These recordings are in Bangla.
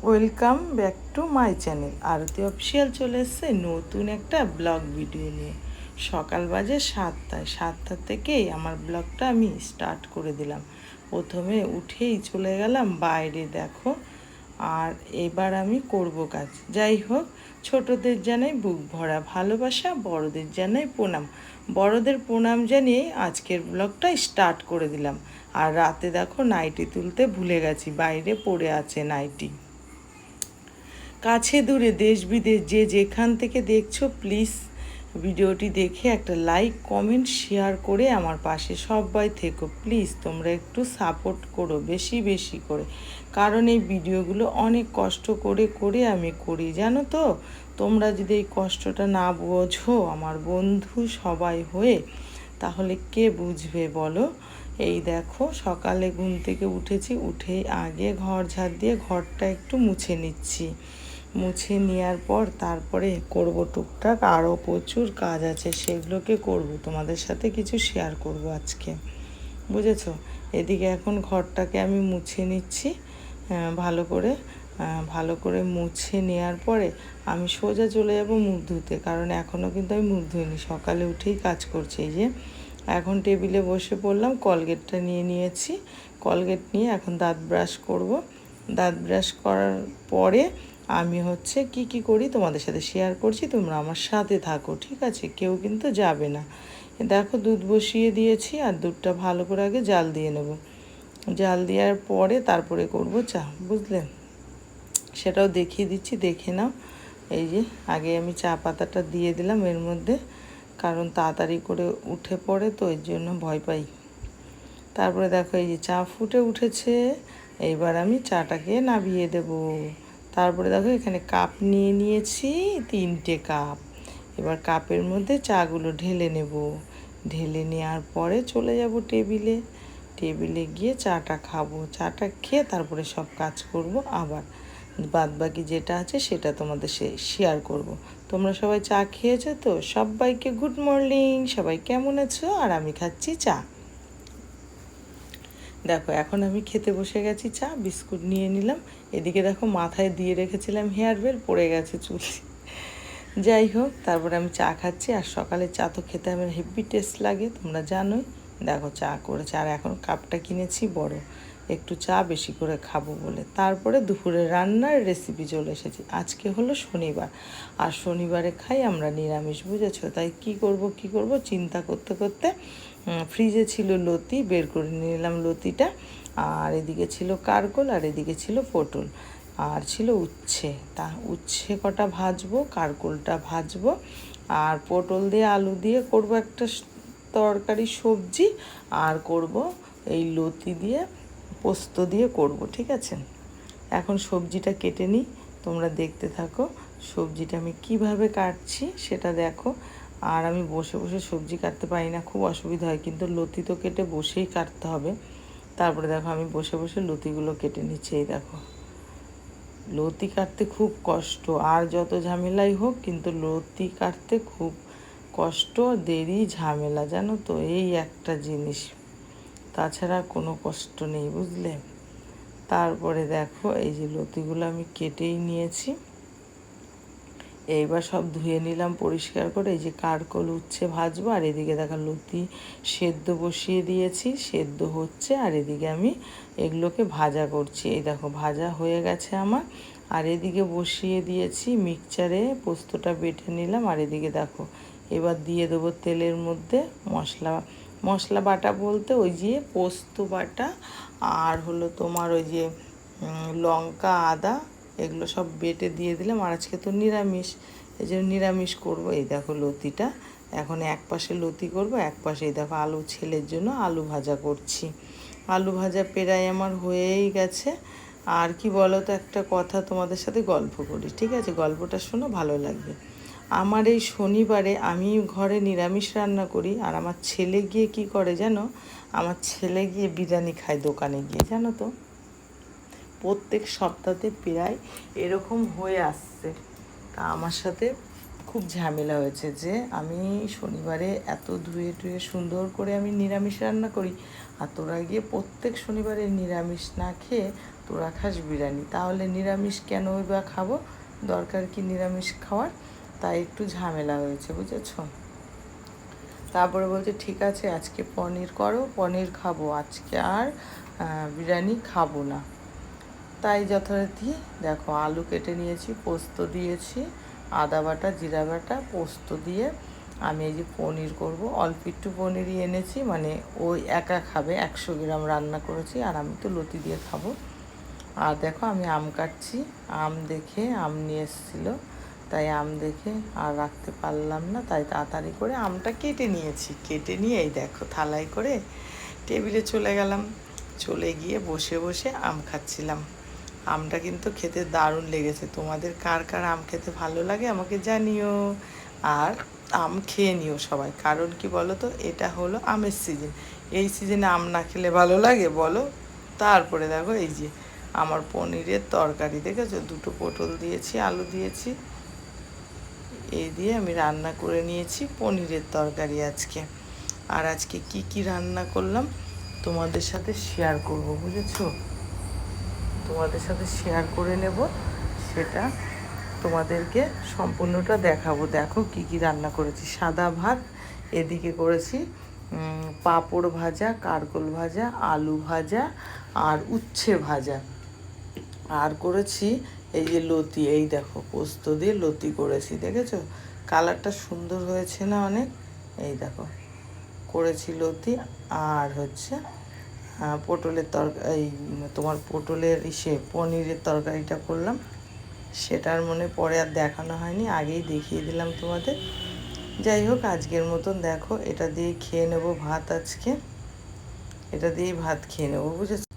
Welcome back to my channel. Aarti official চলে এসছে নতুন একটা ব্লগ ভিডিও নিয়ে। সকাল বাজে 7টায়, 7টা থেকেই আমার ব্লগটা আমি স্টার্ট করে দিলাম। প্রথমে উঠেই চলে গেলাম বাইরে, দেখো। আর এবার আমি করব কাজ। যাই হোক, ছোটদের জানাই বুক ভরা ভালোবাসা, বড়দের জানাই প্রণাম। বড়দের প্রণাম জানিয়ে আজকের ব্লগটা স্টার্ট করে দিলাম। আর রাতে দেখো নাইটি তুলতে ভুলে গেছি, বাইরে পড়ে আছে নাইটি। কাছে দূরে দেশ বিদেশ যে যেখান থেকে দেখছো, প্লিজ ভিডিওটি দেখে একটা লাইক কমেন্ট শেয়ার করে আমার পাশে সবাই থেকো। প্লিজ তোমরা একটু সাপোর্ট করো বেশি বেশি করে, কারণ এই ভিডিওগুলো অনেক কষ্ট করে করে আমি করি, জানো তো। তোমরা যদি এই কষ্টটা না বোঝো আমার বন্ধু সবাই হয়ে, তাহলে কে বুঝবে বলো। এই দেখো সকালে ঘুম থেকে উঠেছি, উঠেই আগে ঘর ঝাড় দিয়ে ঘরটা একটু মুছে নিচ্ছি। মুছে নেওয়ার পর তারপরে করব টুকটাক, আরও প্রচুর কাজ আছে, সেগুলোকে করব, তোমাদের সাথে কিছু শেয়ার করব আজকে, বুঝেছো। এদিকে এখন ঘরটাকে আমি মুছে নিচ্ছি ভালো করে মুছে নেওয়ার পরে আমি সোজা চলে যাব মুখ ধুতে, কারণ এখনও কিন্তু আমি মুখ ধুইনি, সকালে উঠেই কাজ করছি। এই যে এখন টেবিলে বসে পড়লাম, কলগেটটা নিয়ে নিয়েছি, কলগেট নিয়ে এখন দাঁত ব্রাশ করব। দাঁত ব্রাশ করার পরে আমি হচ্ছে কি করি তোমাদের সাথে শেয়ার করছি, তোমরা আমার সাথে থাকো, ঠিক আছে, কেউ কিন্তু যাবে না। দেখো দুধ বসিয়ে দিয়েছি, আর দুধটা ভালো করে আগে জাল দিয়ে নেব। জাল দেওয়ার পরে তারপরে করব চা, বুঝলে। সেটাও দেখিয়ে দিচ্ছি, দেখে নাও। এই যে আগে আমি চা পাতাটা দিয়ে দিলাম এর মধ্যে, কারণ তাড়াতাড়ি করে উঠে পড়ে তো, এর জন্য ভয় পাই। তারপরে দেখো এই যে চা ফুটে উঠেছে, এইবার আমি চাটাকে নামিয়ে দেব। তারপরে দেখো এখানে কাপ নিয়ে নিয়েছি, 3টে কাপ। এবার কাপের মধ্যে চাগুলো ঢেলে নেব। ঢেলে নেওয়ার পরে চলে যাব টেবিলে। টেবিলে গিয়ে চাটা খাবো, চাটা খেয়ে তারপরে সব কাজ করব। আবার বাদ বাকি যেটা আছে সেটা তোমাদের শেয়ার করব। তোমরা সবাই চা খেয়েছো তো? সবাইকে গুড মর্নিং, সবাই কেমন আছো? আর আমি খাচ্ছি চা। দেখো এখন আমি খেতে বসে গেছি, চা বিস্কুট নিয়ে নিলাম। এদিকে দেখো মাথায় দিয়ে রেখেছিলাম হেয়ার বেল, পড়ে গেছে চুল। যাই হোক, তারপরে আমি চা খাচ্ছি। আর সকালে চা তো খেতে আমার হেভি টেস্ট লাগে, তোমরা জানোই। দেখো চা করেছে, আর এখন কাপটা কিনেছি বড়, একটু চা বেশি করে খাবো বলে। তারপরে দুপুরে রান্নার রেসিপি চলে এসেছি। আজকে হলো শনিবার, আর শনিবারে খাই আমরা নিরামিষ, বুঝেছো। তাই কি করব চিন্তা করতে করতে ফ্রিজে ছিল লতি, বের করে নিলাম লতিটা। আর এদিকে ছিল কারকোল, আর এদিকে ছিল পটল, আর ছিল উচ্ছে। তা উচ্ছে কটা ভাজবো, কারকোলটা ভাজবো, আর পটল দিয়ে আলু দিয়ে করব একটা তরকারি সবজি, আর করব এই লতি দিয়ে পোস্ত দিয়ে করব, ঠিক আছে। এখন সবজিটা কেটে নিই, তোমরা দেখতে থাকো। সবজিটা আমি কিভাবে কাটছি সেটা দেখো। আর আমি বসে বসে সবজি কাটতে পারি না, খুব অসুবিধা হয়, কিন্তু লতি তো কেটে বসেই কাটতে হবে। তারপরে দেখো আমি বসে বসে লতিগুলো কেটে নিচ্ছি। এই দেখো, লতি কাটতে খুব কষ্ট, আর যত ঝামেলাই হোক কিন্তু লতি কাটতে খুব কষ্ট, দেরি, ঝামেলা, জানো তো, এই একটা জিনিস, তাছাড়া কোনো কষ্ট নেই, বুঝলে। তারপরে দেখো এই যে লতিগুলো আমি কেটেই নিয়েছি। এইবার সব ধুয়ে নিলাম পরিষ্কার করে। এই যে কারকোল উচ্ছে ভাজবো, আর এদিকে দেখো লতি সেদ্ধ বসিয়ে দিয়েছি, সেদ্ধ হচ্ছে, আর এদিকে আমি এগুলোকে ভাজা করছি। এই দেখো ভাজা হয়ে গেছে আমার। আর এদিকে বসিয়ে দিয়েছি মিক্সচারে, পোস্তটা বেটে নিলাম। আর এদিকে দেখো এবার দিয়ে দেবো তেলের মধ্যে মশলা বাটা বলতে ওই যে পোস্ত বাটা, আর হলো তোমার ওই যে লঙ্কা, আদা, এগুলো সব বেটে দিয়ে দিলাম। আর আজকে তো নিরামিষ, এই জন্য নিরামিষ করবো। এই দেখো লতিটা, এখন এক পাশে লতি করব, এক পাশে এই দেখো আলু, ছেলের জন্য আলু ভাজা করছি। আলু ভাজা প্রায় আমার হয়েই গেছে। আর কি বলো তো, একটা কথা তোমাদের সাথে গল্প করি, ঠিক আছে, গল্পটা শোনো, ভালো লাগবে। আমার এই শনিবারে আমি ঘরে নিরামিষ রান্না করি, আর আমার ছেলে গিয়ে কি করে জানো, আমার ছেলে গিয়ে বিরিয়ানি খায় দোকানে গিয়ে, জানো তো। প্রত্যেক সপ্তাহে প্রায় এরকম হয়ে আসছে। তা আমার সাথে খুব ঝামেলা হয়েছে যে আমি শনিবারে এত ধুয়ে টুয়ে সুন্দর করে আমি নিরামিষ রান্না করি, আর তোরা গিয়ে প্রত্যেক শনিবারে নিরামিষ না খেয়ে তোরা খাস বিরিয়ানি, তাহলে নিরামিষ কেনই বা খাবো, দরকার কি নিরামিষ খাওয়ার? তাই একটু ঝামেলা হয়েছে, বুঝেছ? তারপরে বলছে ঠিক আছে আজকে পনির করো, পনির খাবো, আজকে আর বিরিয়ানি খাবো না। তাই যথারীতি দেখো আলু কেটে নিয়েছি, পোস্ত দিয়েছি, আদা বাটা, জিরা বাটা, পোস্ত দিয়ে আমি এই যে পনির করব, অল্প একটু পনিরই এনেছি, মানে ওই একা খাবে, 100 গ্রাম রান্না করেছি, আর আমি তো লতি দিয়ে খাবো। আর দেখো আমি আম কাটছি, আম দেখে আম নিয়ে এসেছিলো, তাই আম দেখে আর রাখতে পারলাম না, তাই তাড়াতাড়ি করে আমটা কেটে নিয়েছি, কেটে নিয়ে এই দেখো থালায় করে টেবিলে চলে গেলাম, চলে গিয়ে বসে বসে আম খাচ্ছিলাম। আমটা কিন্তু খেতে দারুণ লেগেছে, তোমাদের কার কার আম খেতে ভালো লাগে আমাকে জানিও, আর আম খেয়ে নিও সবাই, কারণ কি বলো তো, এটা হলো আমের সিজন, এই সিজনে আম না খেলে ভালো লাগে বলো? তারপরে দেখো এই যে আমার পনিরের তরকারি দেখেছো, 2টো পটল দিয়েছি, আলু দিয়েছি, এই দিয়ে আমি রান্না করে নিয়েছি পনিরের তরকারি আজকে। আর আজকে কি কি রান্না করলাম তোমাদের সাথে শেয়ার করব, বুঝেছো? তোমাদের সাথে শেয়ার করে নেব, সেটা তোমাদেরকে সম্পূর্ণটা দেখাবো। দেখো কি কি রান্না করেছি, সাদা ভাত, এদিকে করেছি পাঁপড় ভাজা, কারকোল ভাজা, আলু ভাজা, আর উচ্ছে ভাজা, আর করেছি এই যে লতি, এই দেখো পোস্ত দিয়ে লতি করেছি, দেখেছো কালারটা সুন্দর হয়েছে না অনেক? এই দেখো করেছি লতি, আর হচ্ছে পটলের এই তোমার পটলের পনিরের তরকারিটা করলাম, সেটার মনে পরে আর দেখানো হয়নি, আগেই দেখিয়ে দিলাম তোমাদের। যাই হোক আজকের মতন দেখো এটা দিয়ে খেয়ে নেবো ভাত, আজকে এটা দিয়েই ভাত খেয়ে নেবো, বুঝেছো?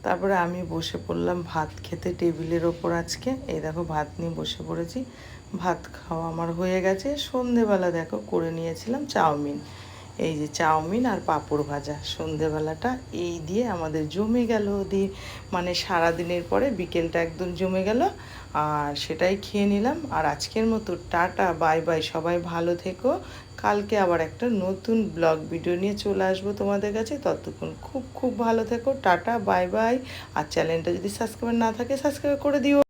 তারপরে আমি বসে পড়লাম ভাত খেতে টেবিলের ওপর, আজকে এই দেখো ভাত নিয়ে বসে পড়েছি, ভাত খাওয়া আমার হয়ে গেছে। সন্ধেবেলা দেখো করে নিয়েছিলাম চাউমিন, এই যে চাউমিন আর পাঁপড় ভাজা, সন্ধেবেলাটা এই দিয়ে আমাদের জমে গেল দিয়ে, মানে সারাদিনের পরে বিকেলটা একদম জমে গেল, আর সেটাই খেয়ে নিলাম। আর আজকের মতো টাটা, বাই বাই, সবাই ভালো থেকো, কালকে আবার একটা নতুন ব্লগ ভিডিও নিয়ে চলে আসবো তোমাদের কাছে, ততক্ষণ খুব খুব ভালো থেকো, টাটা বাই বাই। আর চ্যানেলটা যদি সাবস্ক্রাইব না থাকে সাবস্ক্রাইব করে দিও।